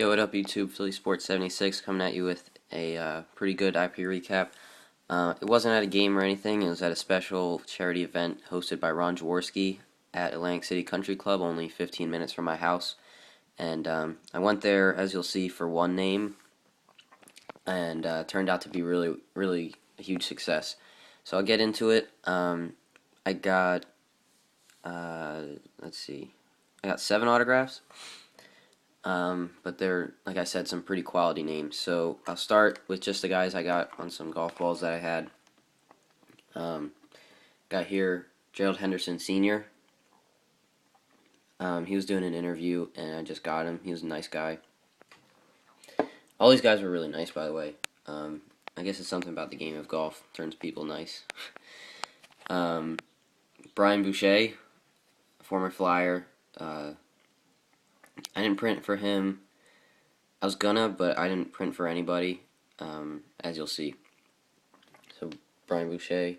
Yo, what up, YouTube? Philly Sports 76 coming at you with a pretty good IP recap. It wasn't at a game or anything. It was at a special charity event hosted by Ron Jaworski at Atlantic City Country Club, only 15 minutes from my house. And I went there, as you'll see, for one name, and turned out to be really, really a huge success. So I'll get into it. I got, let's see, I got 7 autographs. But they're, like I said, some pretty quality names. So I'll start with just the guys I got on some golf balls that I had. Got here Gerald Henderson Sr. He was doing an interview, and I just got him. He was a nice guy. All these guys were really nice, by the way. I guess it's something about the game of golf turns people nice. Brian Boucher, former Flyer. I didn't print for him. I was gonna, but I didn't print for anybody, as you'll see. So, Brian Boucher.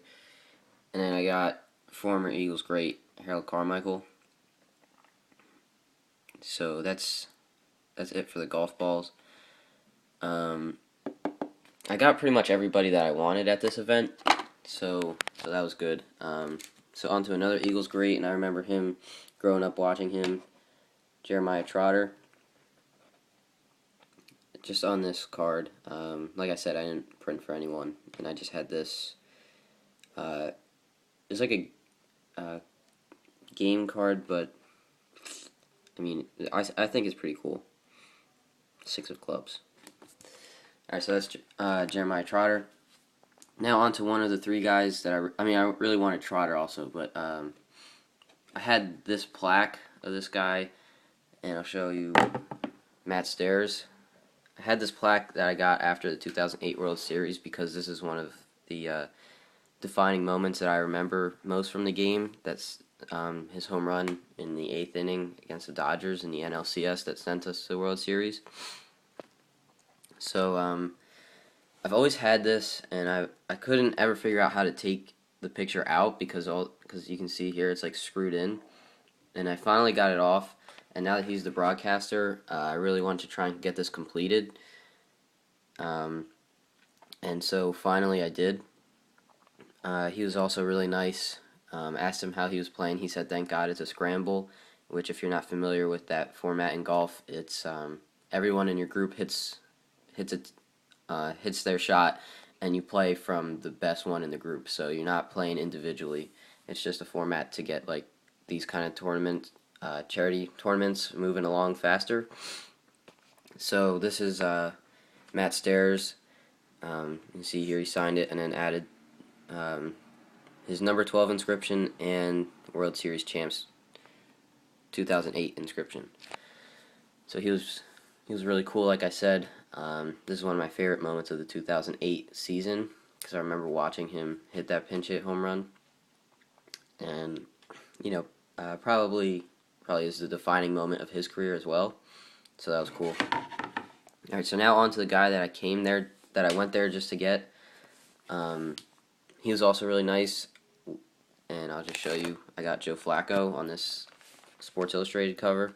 And then I got former Eagles great Harold Carmichael. So that's it for the golf balls. I got pretty much everybody that I wanted at this event, so that was good. So on to another Eagles great, and I remember him growing up watching him, Jeremiah Trotter. Just on this card, like I said, I didn't print for anyone, and I just had this. It's like a game card, but I mean, I think it's pretty cool. 6 of clubs. Alright, so that's Jeremiah Trotter. Now on to one of the 3 guys that I really wanted Trotter also, but I had this plaque of this guy, and I'll show you Matt Stairs. I had this plaque that I got after the 2008 World Series because this is one of the defining moments that I remember most from the game. That's his home run in the 8th inning against the Dodgers in the NLCS that sent us to the World Series. So I've always had this, and I couldn't ever figure out how to take the picture out because you can see here it's like screwed in, and I finally got it off. And now that he's the broadcaster, I really want to try and get this completed. And so finally I did. He was also really nice. Asked him how he was playing. He said, "Thank God it's a scramble," which, if you're not familiar with that format in golf, it's everyone in your group hits their shot, and you play from the best one in the group. So you're not playing individually. It's just a format to get like these kind of tournaments. Charity tournaments moving along faster. So this is Matt Stairs. You can see here he signed it and then added his number 12 inscription and World Series Champs 2008 inscription. So he was really cool. Like I said, this is one of my favorite moments of the 2008 season because I remember watching him hit that pinch hit home run, and probably is the defining moment of his career as well. So that was cool. Alright, so now on to the guy that I went there just to get. He was also really nice, and I'll just show you. I got Joe Flacco on this Sports Illustrated cover.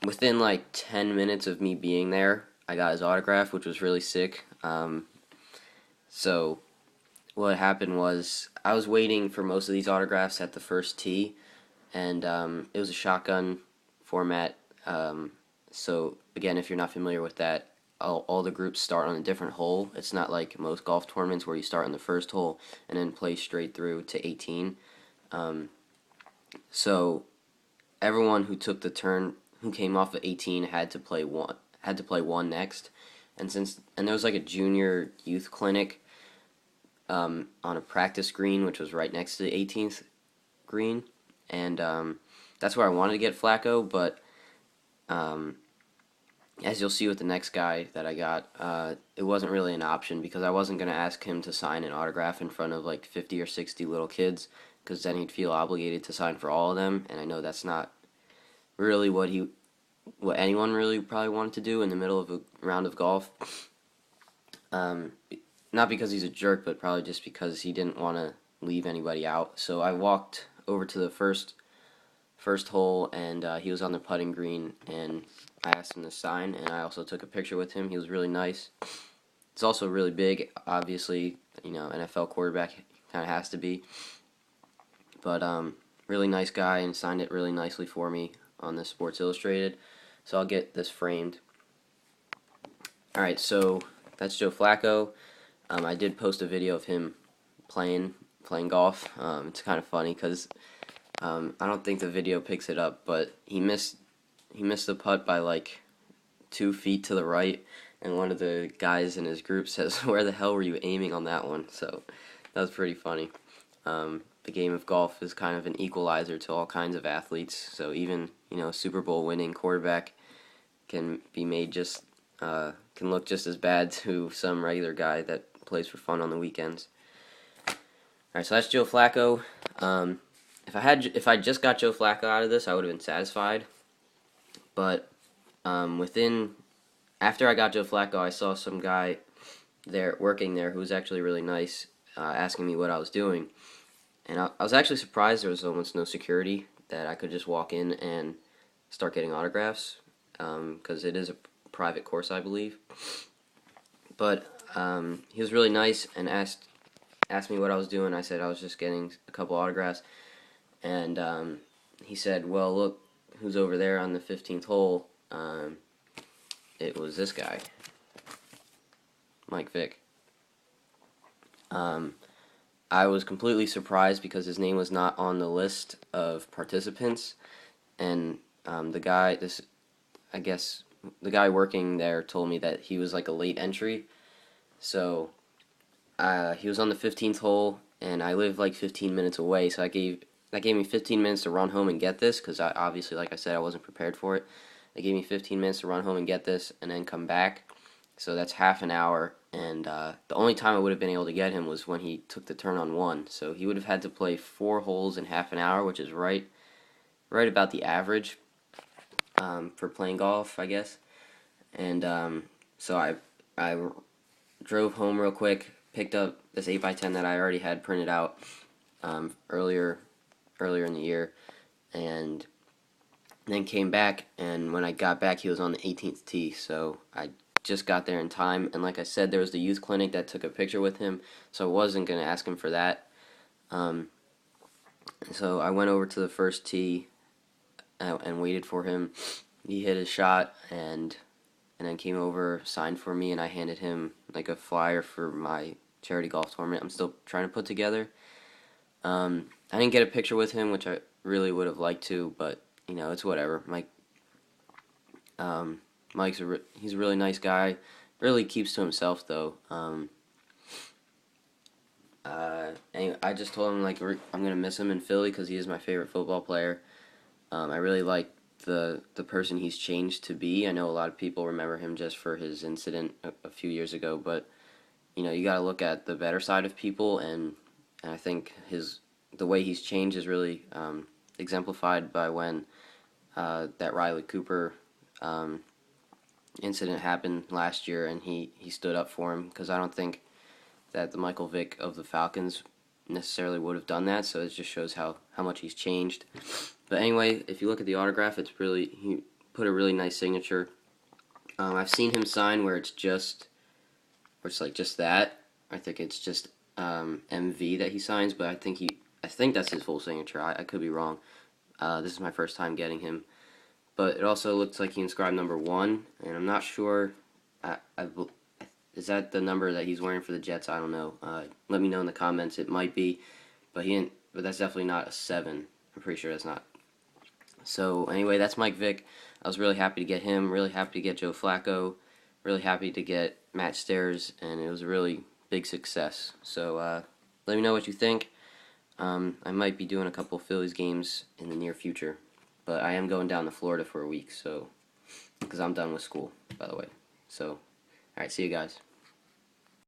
Within like 10 minutes of me being there, I got his autograph, which was really sick. So what happened was I was waiting for most of these autographs at the first tee, and it was a shotgun format. So again, if you're not familiar with that, all the groups start on a different hole. It's not like most golf tournaments where you start on the first hole and then play straight through to 18. So everyone who took the turn, who came off of 18, had to play one next, and there was like a junior youth clinic on a practice green, which was right next to the 18th green, and that's where I wanted to get Flacco, but as you'll see with the next guy that I got, it wasn't really an option because I wasn't going to ask him to sign an autograph in front of like 50 or 60 little kids, because then he'd feel obligated to sign for all of them, and I know that's not really what anyone really probably wanted to do in the middle of a round of golf. Not because he's a jerk, but probably just because he didn't want to leave anybody out. So I walked over to the first first hole, and he was on the putting green, and I asked him to sign, and I also took a picture with him. He was really nice. He's also really big, obviously, NFL quarterback kind of has to be. But really nice guy, and signed it really nicely for me on the Sports Illustrated. So I'll get this framed. Alright, so that's Joe Flacco. I did post a video of him playing golf. It's kind of funny because I don't think the video picks it up, but he missed the putt by like 2 feet to the right, and one of the guys in his group says, "Where the hell were you aiming on that one?" So that was pretty funny. The game of golf is kind of an equalizer to all kinds of athletes, so even Super Bowl winning quarterback can be made can look just as bad to some regular guy that plays for fun on the weekends. Alright, so that's Joe Flacco. If I just got Joe Flacco out of this, I would have been satisfied. But after I got Joe Flacco, I saw some guy there working there who was actually really nice, asking me what I was doing, and I was actually surprised there was almost no security, that I could just walk in and start getting autographs, because it is a private course, I believe. But he was really nice and asked me what I was doing. I said I was just getting a couple autographs, and he said, "Well, look who's over there on the 15th hole." It was this guy, Mike Vick. I was completely surprised because his name was not on the list of participants, and the guy working there told me that he was like a late entry. So he was on the 15th hole, and I live like 15 minutes away, so that gave me 15 minutes to run home and get this, because obviously, like I said, I wasn't prepared for it. They gave me 15 minutes to run home and get this, and then come back. So that's half an hour, and the only time I would have been able to get him was when he took the turn on 1. So he would have had to play 4 holes in half an hour, which is right about the average for playing golf, I guess. And so I drove home real quick, picked up this 8x10 that I already had printed out earlier in the year, and then came back, and when I got back, he was on the 18th tee, so I just got there in time. And like I said, there was the youth clinic that took a picture with him, so I wasn't going to ask him for that. So I went over to the first tee and waited for him. He hit his shot, and then came over, signed for me, and I handed him like a flyer for my charity golf tournament I'm still trying to put together. I didn't get a picture with him, which I really would have liked to, but it's whatever. Mike's he's a really nice guy. Really keeps to himself though. Anyway, I just told him I'm gonna miss him in Philly because he is my favorite football player. I really like the person he's changed to be. I know a lot of people remember him just for his incident a few years ago, but you got to look at the better side of people, and I think the way he's changed is really exemplified by when that Riley Cooper incident happened last year, and he stood up for him, because I don't think that the Michael Vick of the Falcons necessarily would have done that, so it just shows how much he's changed. But anyway, if you look at the autograph, he put a really nice signature. I've seen him sign where it's like just that. I think it's just MV that he signs, but I think that's his full signature. I could be wrong. This is my first time getting him. But it also looks like he inscribed number 1, and I'm not sure. Is that the number that he's wearing for the Jets? I don't know. Let me know in the comments. It might be, but that's definitely not a 7. I'm pretty sure that's not. So anyway, that's Mike Vick. I was really happy to get him. Really happy to get Joe Flacco. Really happy to get Matt Stairs, and it was a really big success. So let me know what you think. I might be doing a couple Phillies games in the near future, but I am going down to Florida for a week, so because I'm done with school, by the way. So, all right, see you guys.